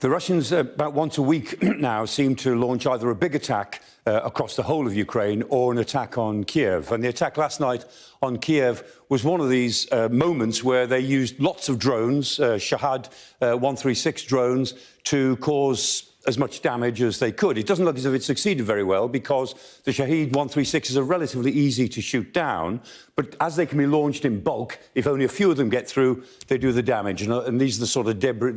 The Russians, about once a week now, seem to launch either a big attack across the whole of Ukraine or an attack on Kyiv. And the attack last night on Kyiv was one of these moments where they used lots of drones, Shahad 136 drones, to cause as much damage as they could. It doesn't look as if it succeeded very well because the Shahid 136s are relatively easy to shoot down, but as they can be launched in bulk, if only a few of them get through, they do the damage. And these are the sort of debris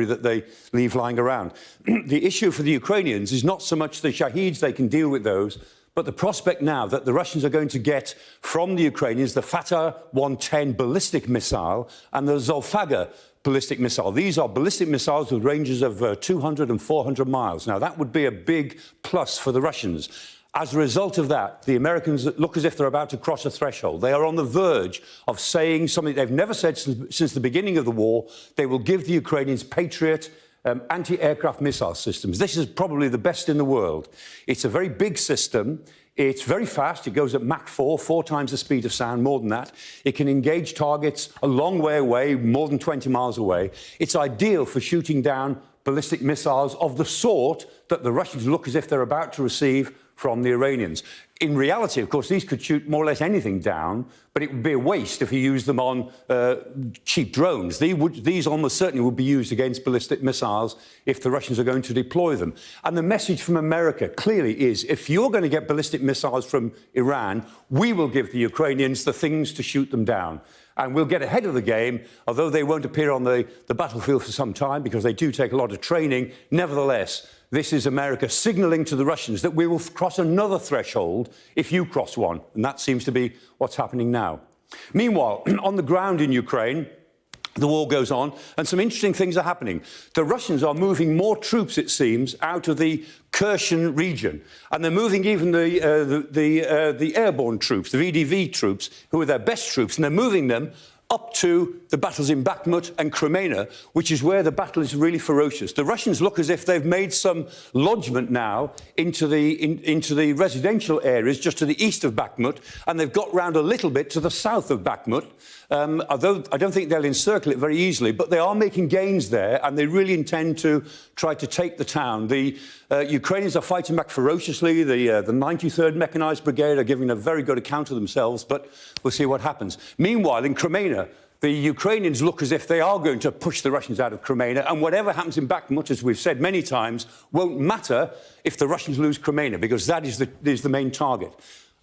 that they leave lying around. The issue for the Ukrainians is not so much the Shahids, they can deal with those, but the prospect now that the Russians are going to get from the Ukrainians the Fatah 110 ballistic missile and the Zolfaga ballistic missile. These are ballistic missiles with ranges of 200 and 400 miles. Now, that would be a big plus for the Russians. As a result of that, the Americans look as if they're about to cross a threshold. They are on the verge of saying something they've never said since the beginning of the war. They will give the Ukrainians Patriot anti-aircraft missile systems. This is probably the best in the world. It's a very big system. It's very fast. It goes at Mach 4, 4 times the speed of sound, more than that. It can engage targets a long way away, more than 20 miles away. It's ideal for shooting down ballistic missiles of the sort that the Russians look as if they're about to receive from the Iranians. In reality, of course, these could shoot more or less anything down, but it would be a waste if you used them on cheap drones. These almost certainly would be used against ballistic missiles if the Russians are going to deploy them. And the message from America clearly is, if you're going to get ballistic missiles from Iran, we will give the Ukrainians the things to shoot them down. And we'll get ahead of the game, although they won't appear on the battlefield for some time because they do take a lot of training. Nevertheless, this is America signalling to the Russians that we will cross another threshold if you cross one. And that seems to be what's happening now. Meanwhile, on the ground in Ukraine, the war goes on, and some interesting things are happening. The Russians are moving more troops, it seems, out of the Kherson region, and they're moving even the airborne troops, the VDV troops, who are their best troops, and they're moving them up to the battles in Bakhmut and Crimea, which is where the battle is really ferocious. The Russians look as if they've made some lodgement now into the residential areas just to the east of Bakhmut, and they've got round a little bit to the south of Bakhmut, although I don't think they'll encircle it very easily, but they are making gains there, and they really intend to try to take the town. The Ukrainians are fighting back ferociously. The 93rd Mechanised Brigade are giving a very good account of themselves, but we'll see what happens. Meanwhile, in Crimea, the Ukrainians look as if they are going to push the Russians out of Crimea, and whatever happens in Bakhmut, as we've said many times, won't matter if the Russians lose Crimea, because that is the main target.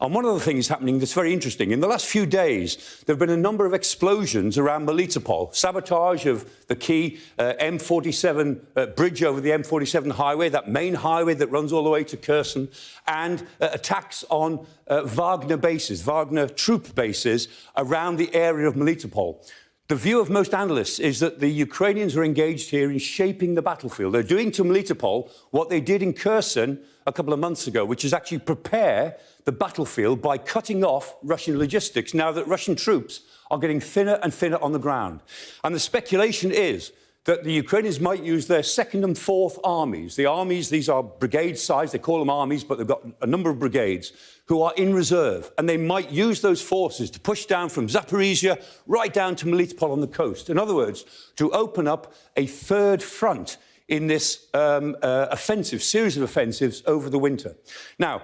And one other thing is happening that's very interesting. In the last few days, there have been a number of explosions around Militärexperte, sabotage of the key M47 bridge over the M47 highway, that main highway that runs all the way to Kherson, and attacks on Wagner bases, Wagner troop bases around the area of Militärexperte. The view of most analysts is that the Ukrainians are engaged here in shaping the battlefield. They're doing to Militärexperte what they did in Kherson a couple of months ago, which is actually prepare the battlefield by cutting off Russian logistics now that Russian troops are getting thinner and thinner on the ground. And the speculation is that the Ukrainians might use their second and fourth armies. The armies, these are brigade size, they call them armies, but they've got a number of brigades who are in reserve, and they might use those forces to push down from Zaporizhia right down to Militärexperte on the coast. In other words, to open up a third front in this series of offensives over the winter. Now,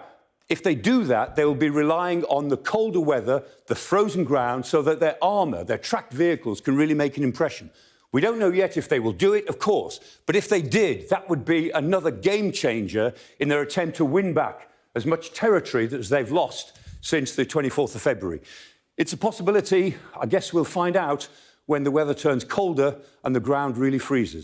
if they do that, they will be relying on the colder weather, the frozen ground, so that their armour, their tracked vehicles, can really make an impression. We don't know yet if they will do it, of course, but if they did, that would be another game changer in their attempt to win back as much territory as they've lost since the 24th of February. It's a possibility. I guess we'll find out when the weather turns colder and the ground really freezes.